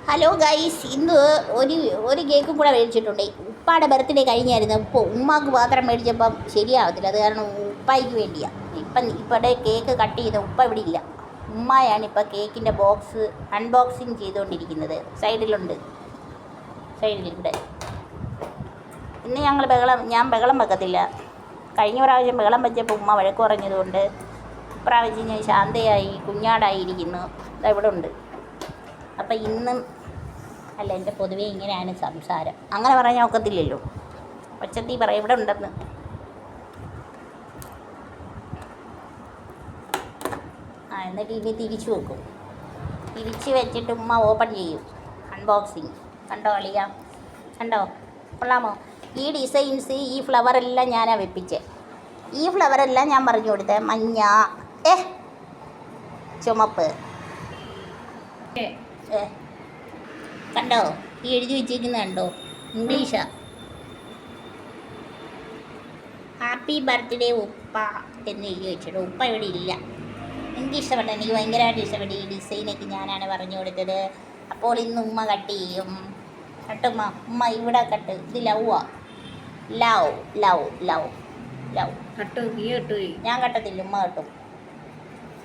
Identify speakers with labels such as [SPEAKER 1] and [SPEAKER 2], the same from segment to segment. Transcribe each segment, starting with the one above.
[SPEAKER 1] Hello guys, ഇന്ന് ഒരു കേക്കും കൂടെ മേടിച്ചിട്ടുണ്ട്. ഉപ്പാടെ ബർത്ത്ഡേ കഴിഞ്ഞായിരുന്നു. ഇപ്പോൾ ഉമ്മാക്ക് മാത്രം മേടിച്ചപ്പം ശരിയാവത്തില്ല. അത് കാരണം ഉപ്പായിക്ക് വേണ്ടിയാണ് ഇപ്പോഴേ കേക്ക് കട്ട് ചെയ്ത. ഉപ്പ ഇവിടെ ഇല്ല. ഉമ്മയാണ് ഇപ്പോൾ കേക്കിൻ്റെ ബോക്സ് അൺബോക്സിങ് ചെയ്തുകൊണ്ടിരിക്കുന്നത്. സൈഡിലുണ്ട്, സൈഡിലുണ്ട്. ഇന്ന് ഞാൻ ബഹളം വെക്കത്തില്ല. കഴിഞ്ഞ പ്രാവശ്യം ബഹളം വെച്ചപ്പോൾ ഉമ്മ വഴക്ക് പറഞ്ഞതുകൊണ്ട് ഇപ്രാവശ്യം ഞാൻ ശാന്തയായി കുഞ്ഞാടായിരിക്കുന്നു. ഇവിടെ ഉണ്ട്. അപ്പം ഇന്നും അല്ല, എൻ്റെ പൊതുവേ ഇങ്ങനെയാണ് സംസാരം. അങ്ങനെ പറയാൻ ഒക്കത്തില്ലല്ലോ. ഒച്ചത്തി പറയാം, ഇവിടെ ഉണ്ടെന്ന്. എന്നിട്ട് ഇനി തിരിച്ചു വെക്കും. തിരിച്ച് വെച്ചിട്ട് ഉമ്മ ഓപ്പൺ ചെയ്യും. അൺബോക്സിങ് കണ്ടോ അളിയ? കണ്ടോ? കൊള്ളാമോ? ഈ ഡിസൈൻസ്, ഈ ഫ്ലവറെല്ലാം ഞാനാണ് വെപ്പിച്ചത്. ഈ ഫ്ലവറെല്ലാം ഞാൻ പറഞ്ഞു കൊടുത്തത്. മഞ്ഞ, ചുമപ്പ്. കണ്ടോ? ഈ എഴുതി വെച്ചിരിക്കുന്നത് കണ്ടോ? ഇംഗ്ലീഷാ. ഹാപ്പി ബർത്ത്ഡേ ഉപ്പ എന്ന് എഴുതി വെച്ചിട്ട്. ഉപ്പ ഇവിടെ ഇല്ല. എനിക്ക് ഇഷ്ടപ്പെട്ടു. എനിക്ക് ഭയങ്കരമായിട്ട് ഇഷ്ടപ്പെട്ടു. ഈ ഡിസൈനൊക്കെ ഞാനാണ് പറഞ്ഞു കൊടുത്തത്. അപ്പോൾ ഇന്ന് ഉമ്മ കട്ട് ചെയ്യും. കട്ടുമ്മ, ഉമ്മ ഇവിടെ കട്ട്. ഇത് ലവാ. ലവ് ലവ് ലവ് ലവ് കട്ടു. ഞാൻ കട്ടത്തില്ല, ഉമ്മ കട്ടും.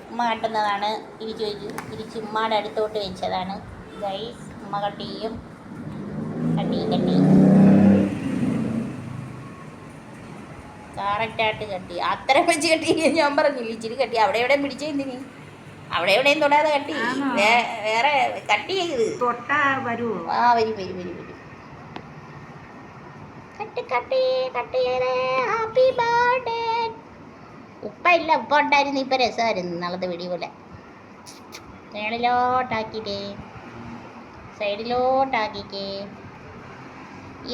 [SPEAKER 1] ഉമ്മ കട്ടുന്നതാണ്. തിരിച്ച് ഉമ്മയുടെ അടുത്തോട്ട് വെച്ചതാണ് ഗൈസ്. ഉമ്മ കട്ട് ചെയ്യും. കട്ടി കറക്റ്റായിട്ട് കട്ടി. അത്ര വെച്ച് കട്ടി ഞാൻ പറഞ്ഞില്ല. ഇച്ചിരി കട്ടി. അവിടെ എവിടെയും പിടിച്ചെന്തിന്? അവിടെ എവിടെയും തൊടാതെ കട്ടി. വേറെ കട്ടി ചെയ്ത്
[SPEAKER 2] തൊട്ടാ വരുമോ?
[SPEAKER 1] വരും. കട്ടി ഹാപ്പി ബർത്ത്ഡേ. ഉപ്പ ഇല്ല. ഉപ്പ ഉണ്ടായിരുന്നു. ഇപ്പം രസമായിരുന്നു നാളത്തെ വെടി പോലെ. മേളിലോട്ടാക്കിക്കേ, സൈഡിലോട്ടാക്കിക്കേ.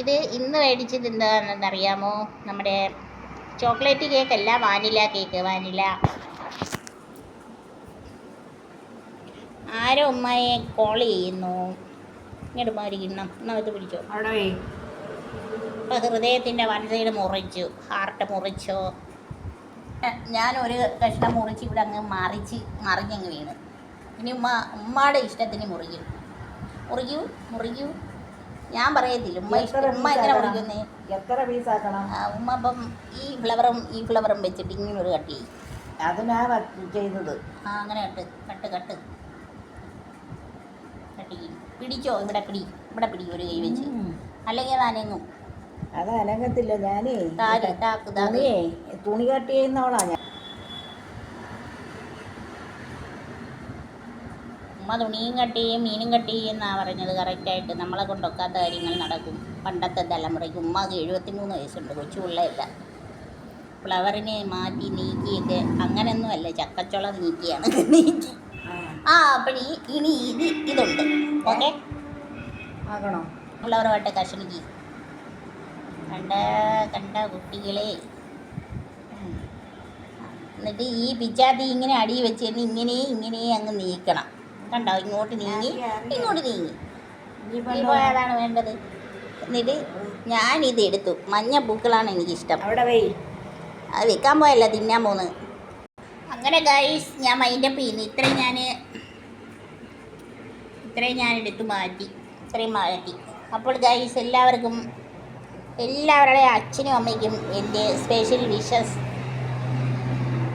[SPEAKER 1] ഇത് ഇന്ന് മേടിച്ചത് എന്താണെന്നറിയാമോ? നമ്മുടെ ചോക്ലേറ്റ് കേക്കല്ല, വാനില കേക്ക്. വാനില. ആരോ ഉമ്മയെ കോൾ ചെയ്യുന്നു. ഇങ്ങോട്ട് മാറിക്കണം. ഒന്നത് പിടിച്ചോ. ഇപ്പം ഹൃദയത്തിൻ്റെ വൺ സൈഡ് മുറിച്ചു. ഹാർട്ട് മുറിച്ചോ? ഞാനൊരു കഷ്ണം മുറിച്ച് ഇവിടെ അങ്ങ് മറിഞ്ഞങ്ങ് വീണ്. ഇനി ഉമ്മയുടെ ഇഷ്ടത്തിന് മുറിക്കൂ. ഞാൻ പറയത്തില്ല. ഉമ്മ എങ്ങനെ മുറിക്കുന്നേ?
[SPEAKER 2] എത്ര പീസാക്കണം?
[SPEAKER 1] ഉമ്മ അപ്പം ഈ ഫ്ലവറും വെച്ചിട്ട് ഇങ്ങനെ ഒരു കട്ട് ചെയ്യും.
[SPEAKER 2] അത് ഞാൻ ചെയ്തത്.
[SPEAKER 1] അങ്ങനെ കട്ട് ചെയ്യും. പിടിച്ചോ? ഇവിടെ പിടി ഒരു കൈ വെച്ച്. അല്ലെങ്കിൽ അത് അനങ്ങും.
[SPEAKER 2] അത് അനങ്ങത്തില്ല. ഞാനേ തുണി കട്ട് ചെയ്യുന്നവളാ ഞാൻ.
[SPEAKER 1] ഉമ്മ തുണിയും കട്ട് ചെയ്യും, മീനും കട്ട് ചെയ്യുമെന്നാണ് പറഞ്ഞത്. കറക്റ്റായിട്ട് നമ്മളെ കൊണ്ടൊക്കാത്ത കാര്യങ്ങൾ നടക്കും. പണ്ടത്തെ തലമുറയ്ക്ക്. ഉമ്മക്ക് 73 വയസ്സുണ്ട്. കൊച്ചു പിള്ളയല്ല. ഫ്ലവറിനെ മാറ്റി നീക്കിയൊക്കെ അങ്ങനെയൊന്നുമല്ല. ചക്കച്ചുള നീക്കിയാണ് നീക്കി. അപ്പം ഇനി ഇതുണ്ട്. ഓക്കെ
[SPEAKER 2] ആകണോ?
[SPEAKER 1] ഫ്ലവറുമായിട്ട് കഷണിക്ക്. കണ്ട കുട്ടികളെ. എന്നിട്ട് ഈ പിച്ചാത്തി ഇങ്ങനെ അടി വെച്ച് ഇങ്ങനെ അങ്ങ് നീക്കണം. കണ്ടോ? ഇങ്ങോട്ട് നീങ്ങി. ഇപ്പോൾ ഏതാണ് വേണ്ടത്? എന്നിട്ട് ഞാനിത് എടുത്തു. മഞ്ഞ പൂക്കളാണ് എനിക്കിഷ്ടം.
[SPEAKER 2] അവിടെ
[SPEAKER 1] അത് വെക്കാൻ പോയല്ല, തിന്നാൻ പോകുന്നത്. അങ്ങനെ ഗൈസ്, ഞാൻ മൈൻഡപ്പ് ചെയ്യുന്നു. ഇത്രയും ഞാൻ എടുത്തു മാറ്റി. അപ്പോൾ ഗൈസ്, എല്ലാവരുടെ അച്ഛനും അമ്മയ്ക്കും എൻ്റെ സ്പെഷ്യൽ വിഷസ്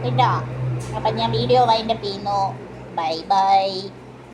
[SPEAKER 1] കേട്ടോ. അപ്പം ഞാൻ വീഡിയോ വൈൻഡപ്പ് ചെയ്യുന്നു. ബൈ.